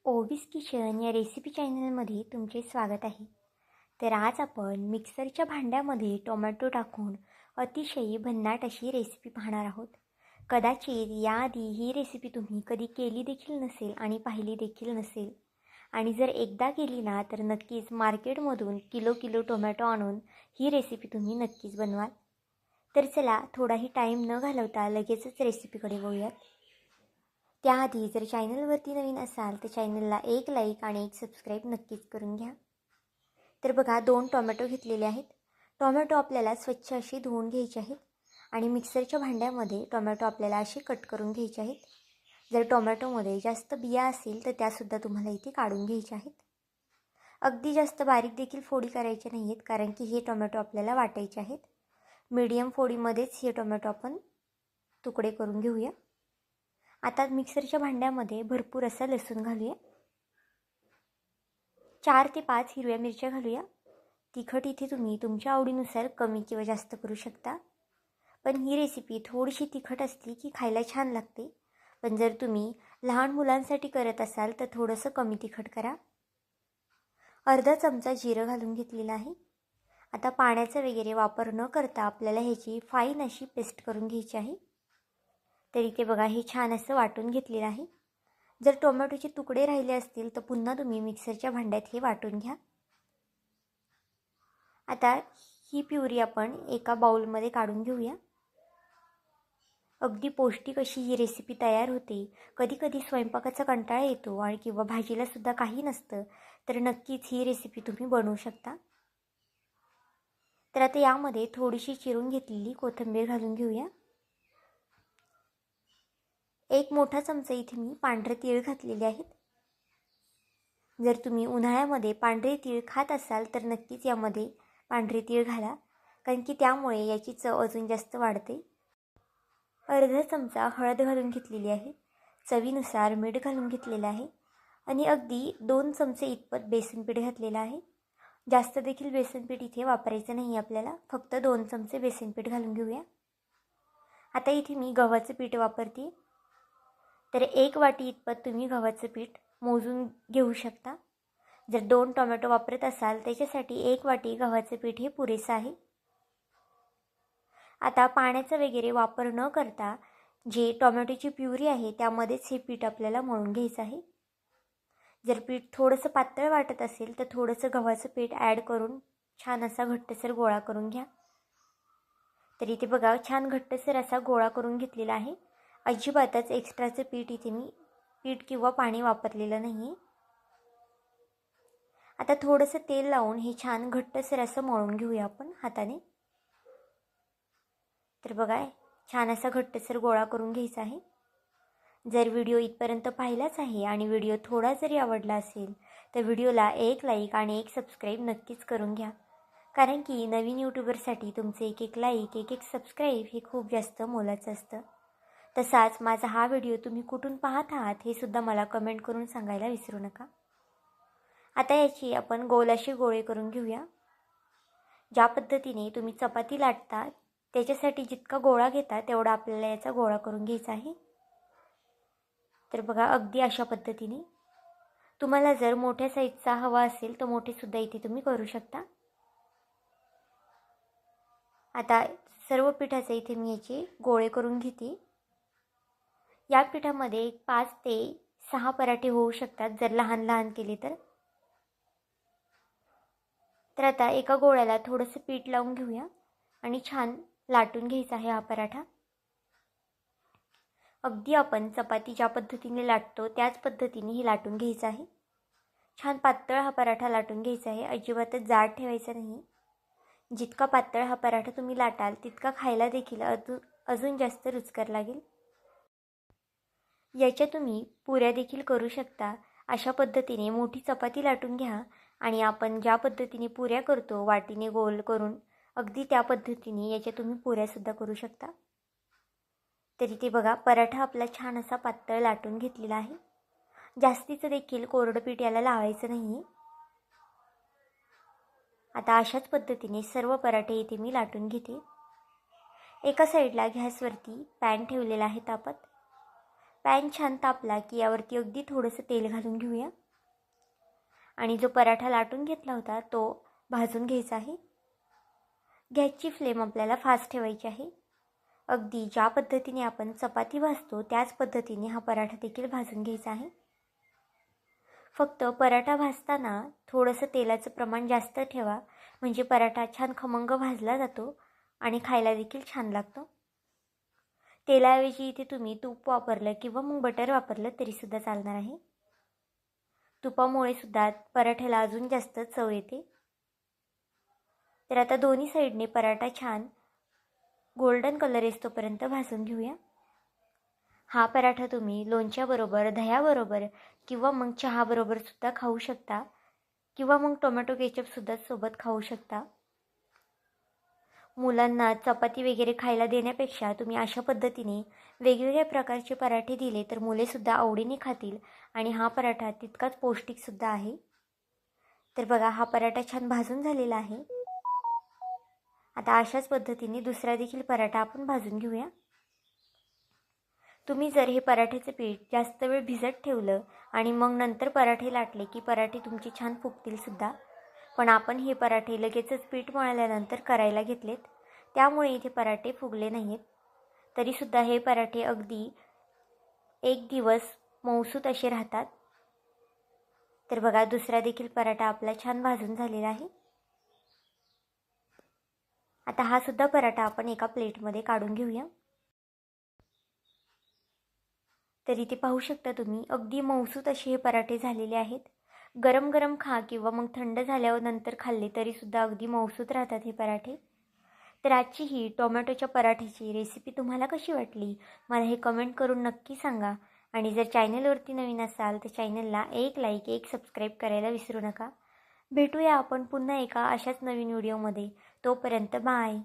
ओवीस kitchen या recipe चॅनलमध्ये तुमचे स्वागत आहे. तर आज आपण मिक्सरच्या भांड्यामध्ये टोमॅटो टाकून अतिशय भन्नाट अशी रेसिपी पाहणार आहोत. कदाचित याआधी ही रेसिपी तुम्ही कधी केली देखील नसेल आणि पाहिली देखील नसेल. आणि जर एकदा केली ना तर नक्कीच मार्केटमधून किलो टोमॅटो आणून ही रेसिपी तुम्ही नक्कीच बनवाल. तर चला थोडाही टाईम न घालवता लगेचच रेसिपीकडे वळूयात. त्याआधी जर चॅनलवरती नवीन असाल तर चॅनलला एक लाईक आणि एक सबस्क्राईब नक्कीच करून घ्या. तर बघा 2 टोमॅटो घेतलेले आहेत. टोमॅटो आपल्याला स्वच्छ अशी धुवून घ्यायचे आहेत आणि मिक्सरच्या भांड्यामध्ये टोमॅटो आपल्याला असे कट करून घ्यायचे आहेत. जर टोमॅटोमध्ये जास्त बिया असेल तर त्यासुद्धा तुम्हाला इथे काढून घ्यायचे आहेत. अगदी जास्त बारीक देखील फोडी करायचे नाही आहेत, कारण की हे टोमॅटो आपल्याला वाटायचे आहेत. मीडियम फोडीमध्येच हे टोमॅटो आपण तुकडे करून घेऊया. आता मिक्सरच्या भांड्यामध्ये भरपूर असा लसूण घालूया. 4 ते 5 हिरव्या मिरच्या घालूया. तिखट इथे तुम्ही तुमच्या आवडीनुसार कमी किंवा जास्त करू शकता. पण ही रेसिपी थोडीशी तिखट असली की खायला छान लागते. पण जर तुम्ही लहान मुलांसाठी करत असाल तर थोडंसं कमी तिखट करा. अर्धा चमचा जिरं घालून घेतलेलं आहे. आता पाण्याचा वगैरे वापर न करता आपल्याला ह्याची फाईन अशी पेस्ट करून घ्यायची आहे. तर इथे बघा हे छान असं वाटून घेतलेलं आहे. जर टोमॅटोचे तुकडे राहिले असतील तर पुन्हा तुम्ही मिक्सरच्या भांड्यात हे वाटून घ्या. आता ही प्युरी आपण एका बाउलमध्ये काढून घेऊया. अगदी पौष्टिक अशी ही रेसिपी तयार होते. कधी स्वयंपाकाचा कंटाळा येतो आणि किंवा भाजीला सुद्धा काही नसतं तर नक्कीच ही रेसिपी तुम्ही बनवू शकता. तर आता यामध्ये थोडीशी चिरून घेतलेली कोथिंबीर घालून घेऊया. एक मोठा चमचा इथे मी पांढरे तीळ घातलेले आहेत. जर तुम्ही उन्हाळ्यामध्ये पांढरे तीळ खात असाल तर नक्कीच यामध्ये पांढरे तीळ घाला, कारण की त्यामुळे याची चव अजून जास्त वाढते. अर्धा चमचा हळद घालून घेतलेली आहे. चवीनुसार मीठ घालून घेतलेलं आहे आणि अगदी 2 चमचे इतपत बेसन पीठ घातलेलं आहे. जास्त देखील बेसन पीठ इथे वापरायचं नाही आपल्याला, फक्त 2 चमचे बेसन पीठ घालून घेऊया. आता इथे मी गव्हाचं पीठ वापरते. तर 1 वाटी इतपत तुम्ही गव्हाचं पीठ मोजून घेऊ शकता. जर 2 टोमॅटो वापरत असाल त्याच्यासाठी 1 वाटी गव्हाचं पीठ हे पुरेसं आहे. आता पाण्याचा वगैरे वापर न करता जे टोमॅटोची प्युरी आहे त्यामध्येच हे पीठ आपल्याला मळून घ्यायचं आहे. जर पीठ थोडंसं पातळ वाटत असेल तर थोडंसं गव्हाचं पीठ ॲड करून छान असा घट्टसर गोळा करून घ्या. तर इथे बघा छान घट्टसर असा गोळा करून घेतलेला आहे. अजिबातच एक्स्ट्राचं पीठ इथे मी पीठ किंवा पाणी वापरलेलं नाही. आता थोडंसं तेल लावून हे छान घट्टसर असं मळून घेऊया आपण हाताने. तर बघा छान असा घट्टसर गोळा करून घ्यायचा आहे. जर व्हिडिओ इथपर्यंत पाहिलाच आहे आणि व्हिडिओ थोडा जरी आवडला असेल तर व्हिडिओला एक लाईक आणि एक सबस्क्राईब नक्कीच करून घ्या, कारण की नवीन यूट्यूबरसाठी तुमचे एक लाईक एक सबस्क्राईब हे खूप जास्त मोलाचं असतं. तसाच माझा हा व्हिडिओ तुम्ही कुठून पाहत आहात हे सुद्धा मला कमेंट करून सांगायला विसरू नका. आता याची आपण गोल असे गोळे करून घेऊया. ज्या पद्धतीने तुम्ही चपाती लाटता त्याच्यासाठी जितका गोळा घेता तेवढा आपल्याला याचा गोळा करून घ्यायचा आहे. तर बघा अगदी अशा पद्धतीने. तुम्हाला जर मोठ्या साईजचा हवा असेल तर मोठेसुद्धा इथे तुम्ही करू शकता. आता सर्व पिठाचे इथे मी याचे गोळे करून घेते. या पिठामध्ये 5 ते 6 पराठे होऊ शकतात जर लहान लहान केले तर. तर आता एका गोळ्याला थोडंसं पीठ लावून घेऊया आणि छान लाटून घ्यायचा आहे हा पराठा. अगदी आपण चपाती ज्या पद्धतीने लाटतो त्याच पद्धतीने ही लाटून घ्यायचं आहे. छान पातळ हा पराठा लाटून घ्यायचा आहे. अजिबातच जाड ठेवायचा नाही. जितका पातळ हा पराठा तुम्ही लाटाल तितका खायला देखील अजून जास्त रुचकर लागेल. याच्या तुम्ही पुऱ्या देखील करू शकता. अशा पद्धतीने मोठी चपाती लाटून घ्या आणि आपण ज्या पद्धतीने पुऱ्या करतो वाटीने गोल करून अगदी त्या पद्धतीने याच्या तुम्ही पुऱ्यासुद्धा करू शकता. तरी ते बघा पराठा आपला छान असा पातळ लाटून घेतलेला आहे. जास्तीचं देखील कोरडं पीठ याला लावायचं नाही. आता अशाच पद्धतीने सर्व पराठे इथे मी लाटून घेते. एका साईडला गॅसवरती पॅन ठेवलेला आहे तापत. पॅन छान तापला की यावरती अगदी थोडंसं तेल घालून घेऊया आणि जो पराठा लाटून घेतला होता तो भाजून घ्यायचा आहे. गॅसची फ्लेम आपल्याला फास्ट ठेवायची आहे. अगदी ज्या पद्धतीने आपण चपाती भाजतो त्याच पद्धतीने हा पराठा देखील भाजून घ्यायचा आहे. फक्त पराठा भाजताना थोडंसं तेलाचं प्रमाण जास्त ठेवा, म्हणजे पराठा छान खमंग भाजला जातो आणि खायला देखील छान लागतो. तेलाऐवजी इथे तुम्ही तूप वापरलं किंवा मग बटर वापरलं तरीसुद्धा चालणार आहे. तुपामुळे सुद्धा पराठ्याला अजून जास्त चव येते. तर आता दोन्ही साईडने पराठा छान गोल्डन कलर येतोपर्यंत भाजून घेऊया. हा पराठा तुम्ही लोणच्याबरोबर, दह्याबरोबर किंवा मग चहाबरोबर सुद्धा खाऊ शकता किंवा मग टोमॅटो केचपसुद्धा सोबत खाऊ शकता. मुलांना चपाती वगैरे खायला देण्यापेक्षा तुम्ही अशा पद्धतीने वेगवेगळ्या प्रकारचे पराठे दिले तर मुलेसुद्धा आवडीने खातील आणि हा पराठा तितकाच पौष्टिकसुद्धा आहे. तर बघा, हा पराठा छान भाजून झालेला आहे. आता अशाच पद्धतीने दुसरा देखील पराठा आपण भाजून घेऊया. तुम्ही जर हे पराठ्याचं पीठ जास्त वेळ भिजत ठेवलं आणि मग नंतर पराठे लाटले की पराठे तुमचे छान फुगतीलसुद्धा. पण आपण हे पराठे लगेचच पीठ मळल्यानंतर करायला घेतलेत, त्यामुळे इथे पराठे फुगले नाही आहेत. तरीसुद्धा हे पराठे अगदी एक दिवस मऊसूत असे राहतात. तर बघा, दुसरा देखील पराठा आपला छान भाजून झालेला आहे. आता हा सुद्धा पराठा आपण एका प्लेटमध्ये काढून घेऊया. तर इथे पाहू शकता तुम्ही, अगदी मऊसूत असे हे पराठे झालेले आहेत. गरम गरम खा किंवा मग थंड झाल्यावर नंतर खाल्ले तरीसुद्धा अगदी मऊसूत राहतात हे पराठे. तर आजची ही टोमॅटोच्या पराठ्याची रेसिपी तुम्हाला कशी वाटली मला हे कमेंट करून नक्की सांगा. आणि जर चॅनलवरती नवीन असाल तर चॅनलला एक लाईक, एक सबस्क्राईब करायला विसरू नका. भेटूया आपण पुन्हा एका अशाच नवीन व्हिडिओमध्ये. तोपर्यंत बाय.